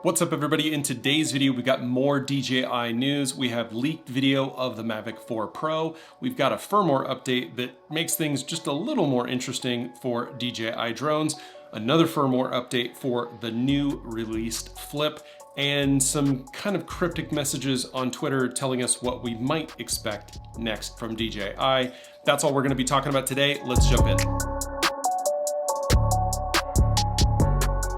What's up everybody? In today's video, we got more DJI news. We have leaked video of the Mavic 4 Pro. We've got a firmware update that makes things just a little more interesting for DJI drones. Another firmware update for the new released Flip, and some kind of cryptic messages on Twitter telling us what we might expect next from DJI. That's all we're gonna be talking about today. Let's jump in.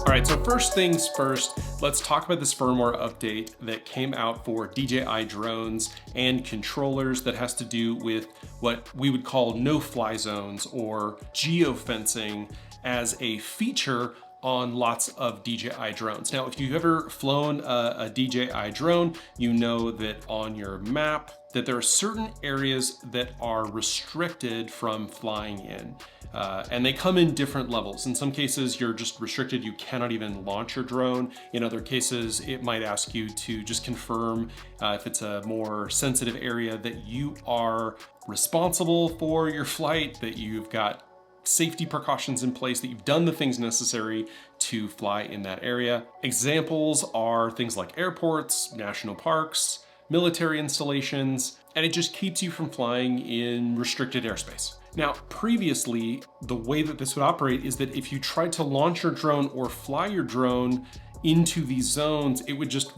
All right, so first things first, let's talk about this firmware update that came out for DJI drones and controllers that has to do with what we would call no-fly zones or geofencing as a feature on lots of DJI drones. Now, if you've ever flown a DJI drone, you know that on your map that there are certain areas that are restricted from flying in. And they come in different levels. In some cases, you're just restricted. You cannot even launch your drone. In other cases, it might ask you to just confirm if it's a more sensitive area that you are responsible for your flight, that you've got safety precautions in place, that you've done the things necessary to fly in that area. Examples are things like airports, national parks, military installations, and it just keeps you from flying in restricted airspace. Now, previously, the way that this would operate is that if you tried to launch your drone or fly your drone into these zones, it would just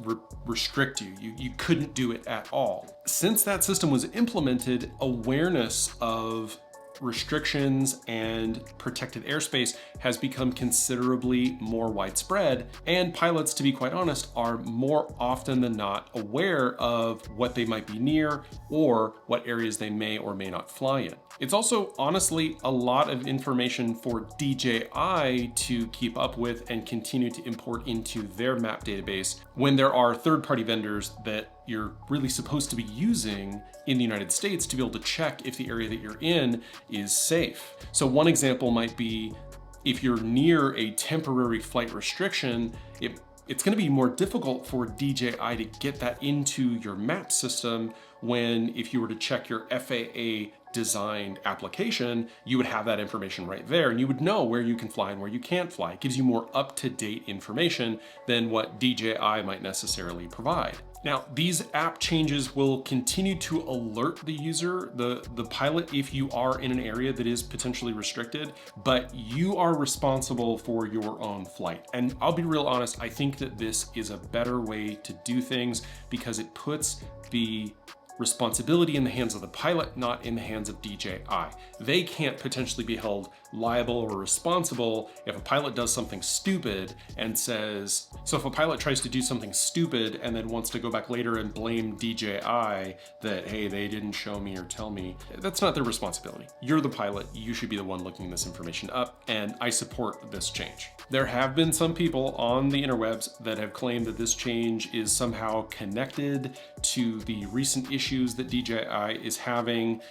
restrict you. You couldn't do it at all. Since that system was implemented, awareness of restrictions and protected airspace has become considerably more widespread, and pilots, to be quite honest, are more often than not aware of what they might be near or what areas they may or may not fly in. It's also honestly a lot of information for DJI to keep up with and continue to import into their map database when there are third-party vendors that you're really supposed to be using in the United States to be able to check if the area that you're in is safe. So one example might be if you're near a temporary flight restriction, it's going to be more difficult for DJI to get that into your map system when, if you were to check your FAA designed application, you would have that information right there and you would know where you can fly and where you can't fly. It gives you more up-to-date information than what DJI might necessarily provide. Now, these app changes will continue to alert the user, the pilot, if you are in an area that is potentially restricted, but you are responsible for your own flight. And I'll be real honest, I think that this is a better way to do things because it puts the responsibility in the hands of the pilot, not in the hands of DJI. They can't potentially be held liable or responsible if a pilot does something stupid and says, so if a pilot tries to do something stupid and then wants to go back later and blame DJI that, hey, they didn't show me or tell me, that's not their responsibility. You're the pilot, you should be the one looking this information up, and I support this change. There have been some people on the interwebs that have claimed that this change is somehow connected to the recent issues that DJI is having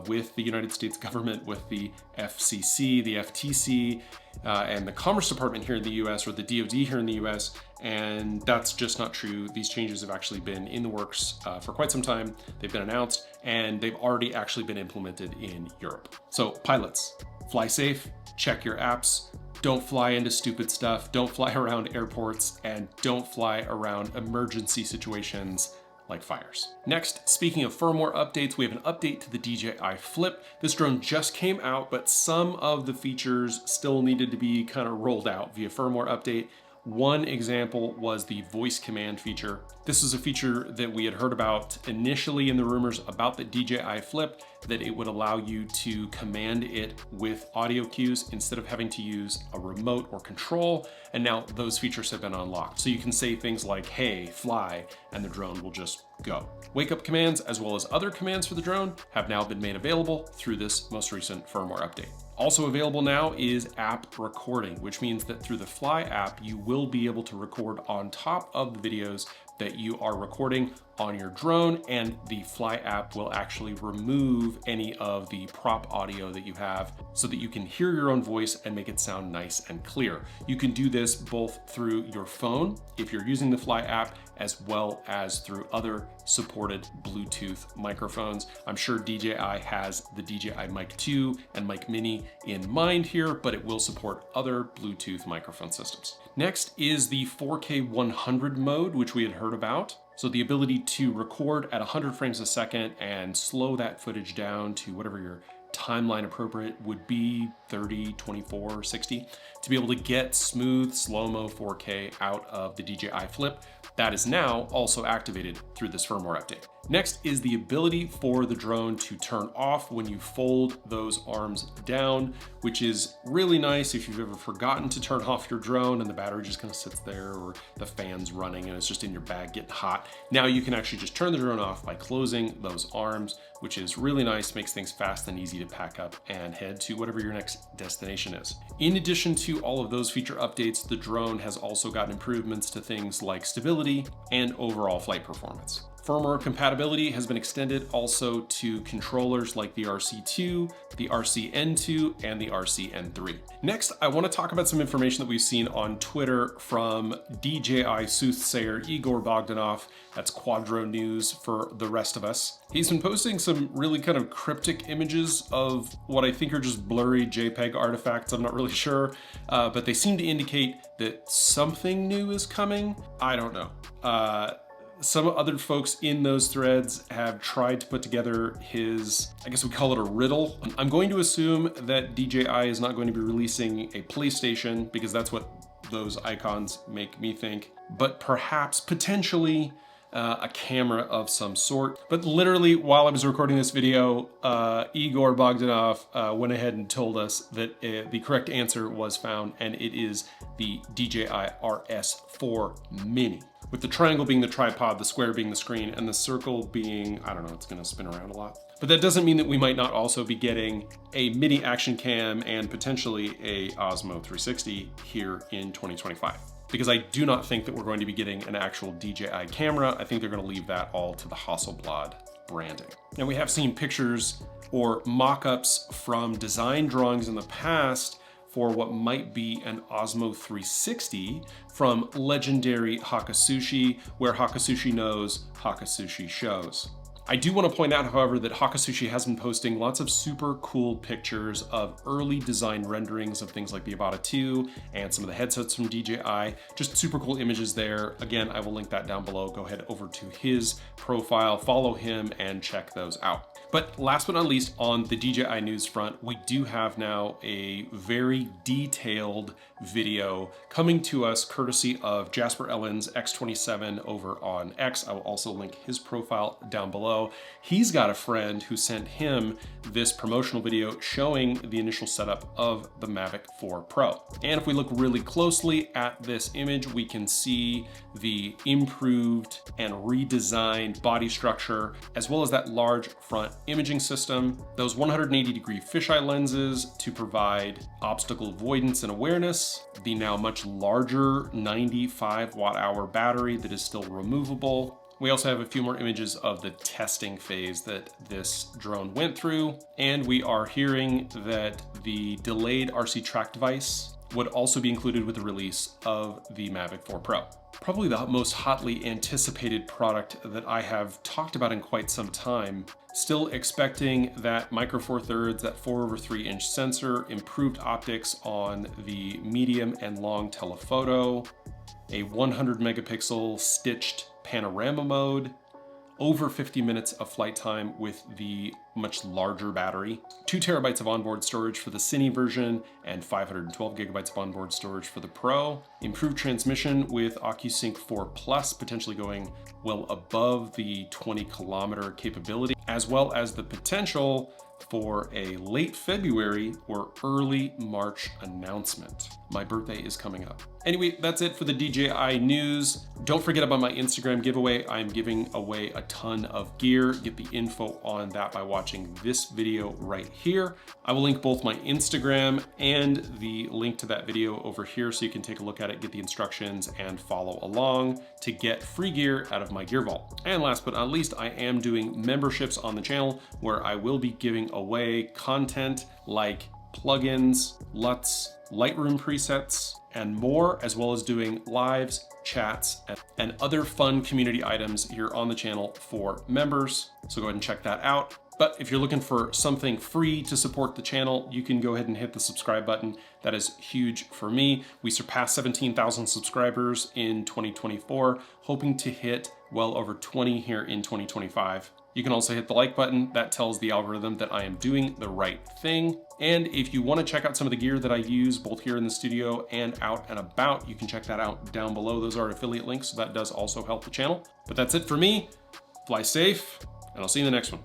with the United States government, with the FCC, the FTC, and the Commerce Department here in the US, or the DoD here in the US, and that's just not true. These changes have actually been in the works for quite some time. They've been announced, and they've already actually been implemented in Europe. So pilots, fly safe, check your apps, don't fly into stupid stuff, don't fly around airports, and don't fly around emergency situations like fires. Next, speaking of firmware updates, we have an update to the DJI Flip. This drone just came out, but some of the features still needed to be kind of rolled out via firmware update. One example was the voice command feature. This is a feature that we had heard about initially in the rumors about the DJI Flip, that it would allow you to command it with audio cues instead of having to use a remote or control. And now those features have been unlocked. So you can say things like, hey, fly, and the drone will just go. Wake up commands, as well as other commands for the drone, have now been made available through this most recent firmware update. Also available now is app recording, which means that through the Fly app, you will be able to record on top of the videos that you are recording on your drone, and the Fly app will actually remove any of the prop audio that you have so that you can hear your own voice and make it sound nice and clear. You can do this both through your phone if you're using the Fly app, as well as through other supported Bluetooth microphones. I'm sure DJI has the DJI Mic 2 and Mic Mini in mind here, but it will support other Bluetooth microphone systems. Next is the 4K 100 mode, which we had heard about. So the ability to record at 100 frames a second and slow that footage down to whatever your timeline appropriate would be, 30, 24, 60, to be able to get smooth slow-mo 4K out of the DJI Flip. That is now also activated through this firmware update. Next is the ability for the drone to turn off when you fold those arms down, which is really nice if you've ever forgotten to turn off your drone and the battery just kind of sits there, or the fan's running and it's just in your bag getting hot. Now you can actually just turn the drone off by closing those arms, which is really nice, makes things fast and easy to pack up and head to whatever your next destination is. In addition to all of those feature updates, the drone has also gotten improvements to things like stability and overall flight performance. Firmware compatibility has been extended also to controllers like the RC2, the RCN2, and the RCN3. Next, I want to talk about some information that we've seen on Twitter from DJI soothsayer Igor Bogdanov. That's Quadro News for the rest of us. He's been posting some really kind of cryptic images of what I think are just blurry JPEG artifacts. I'm not really sure, but they seem to indicate that something new is coming. I don't know. Some other folks in those threads have tried to put together his, I guess we call it a riddle. I'm going to assume that DJI is not going to be releasing a PlayStation, because that's what those icons make me think, but perhaps potentially a camera of some sort. But literally, while I was recording this video, Igor Bogdanov went ahead and told us that the correct answer was found, and it is the DJI RS4 Mini, with the triangle being the tripod, the square being the screen, and the circle being, I don't know, it's gonna spin around a lot. But that doesn't mean that we might not also be getting a mini action cam and potentially a Osmo 360 here in 2025. Because I do not think that we're going to be getting an actual DJI camera. I think they're gonna leave that all to the Hasselblad branding. Now, we have seen pictures or mock-ups from design drawings in the past for what might be an Osmo 360 from legendary Hakasushi, where Hakasushi knows, Hakasushi shows. I do want to point out, however, that Hakasushi has been posting lots of super cool pictures of early design renderings of things like the Avata 2 and some of the headsets from DJI. Just super cool images there. Again, I will link that down below. Go head over to his profile, follow him, and check those out. But last but not least, on the DJI news front, we do have now a very detailed video coming to us courtesy of Jasper Ellen's X27 over on X. I will also link his profile down below. He's got a friend who sent him this promotional video showing the initial setup of the Mavic 4 Pro. And if we look really closely at this image, we can see the improved and redesigned body structure, as well as that large front imaging system, those 180-degree fisheye lenses to provide obstacle avoidance and awareness, the now much larger 95 watt-hour battery that is still removable. We also have a few more images of the testing phase that this drone went through, and we are hearing that the delayed RC track device would also be included with the release of the Mavic 4 Pro. Probably the most hotly anticipated product that I have talked about in quite some time. Still expecting that Micro Four Thirds, that 4/3 inch sensor, improved optics on the medium and long telephoto, a 100 megapixel stitched panorama mode, over 50 minutes of flight time with the much larger battery, 2 terabytes of onboard storage for the Cine version, and 512 gigabytes of onboard storage for the Pro, improved transmission with OcuSync 4 Plus, potentially going well above the 20 kilometer capability, as well as the potential for a late February or early March announcement. My birthday is coming up. Anyway, that's it for the DJI news. Don't forget about my Instagram giveaway. I'm giving away a ton of gear. Get the info on that by watching this video right here. I will link both my Instagram and the link to that video over here so you can take a look at it, get the instructions, and follow along to get free gear out of my gear vault. And last but not least, I am doing memberships on the channel where I will be giving away content like plugins, LUTs, Lightroom presets, and more, as well as doing lives, chats, and other fun community items here on the channel for members. So go ahead and check that out. But if you're looking for something free to support the channel, you can go ahead and hit the subscribe button. That is huge for me. We surpassed 17,000 subscribers in 2024, hoping to hit well over 20 here in 2025. You can also hit the like button. That tells the algorithm that I am doing the right thing. And if you want to check out some of the gear that I use both here in the studio and out and about, you can check that out down below. Those are affiliate links, so that does also help the channel. But that's it for me. Fly safe, and I'll see you in the next one.